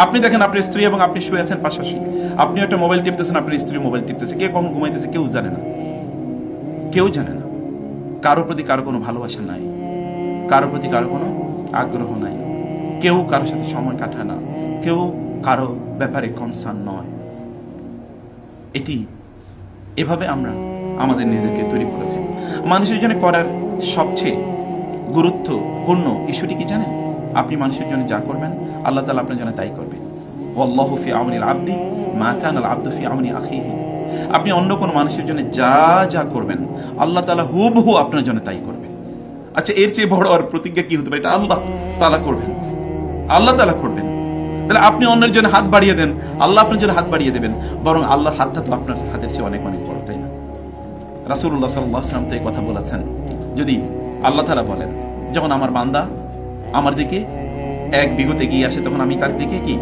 আপনি দেখেন আপনার স্ত্রী এবং আপনি শুয়ে আছেন পাশাপাশি, আপনি একটা মোবাইল টিপতেছেন, আপনার স্ত্রী মোবাইল টিপতেছে, কে কখন ঘুমাইতেছে কেউ জানে না, কেউ জানে না। কারো প্রতি কারো কোনো ভালোবাসা নাই, কারো প্রতি কারো কোনো আগ্রহ নাই, কেউ কারোর সাথে সময় কাটায় না, কেউ কারো ব্যাপারে কনসার্ন নয়। এভাবে আমরা আমাদের নিজেদেরকে তৈরি করেছি। মানুষের জন্য করার সবচেয়ে গুরুত্বপূর্ণ ইস্যুটি কি জানেন? আপনি মানুষের জন্য যা করবেন আল্লাহ তাআলা আপনার জন্য তাই করবেন। ওয়াল্লাহু ফি আউনিল আবদি মা কানাল আবদু ফি আউনি আখিহি। আপনি অন্য কোন মানুষের জন্য যা যা করবেন আল্লাহ তাআলা হুবহু আপনার জন্য তাই করবেন। আচ্ছা, এর চেয়ে বড় আর প্রতিজ্ঞা কি হতে পারে? এটা আল্লাহ তাআলা করবেন, আল্লাহ তাআলা করবেন। তাহলে আপনি অন্যের জন্য হাত বাড়িয়ে দেন, আল্লাহ আপনার জন্য হাত বাড়িয়ে দেবেন। বরং আল্লাহর হাতটা তো আপনার হাতের চেয়ে অনেক অনেক বড়, তাই না? রাসূলুল্লাহ সাল্লাল্লাহু আলাইহি ওয়াসাল্লাম তো এই কথা বলেছেন। যদি আল্লাহ তাআলা বলেন, যখন আমার বান্দা আমার দিকে এক বিঘত এগিয়ে আসে তখন আমি তার দিকে কি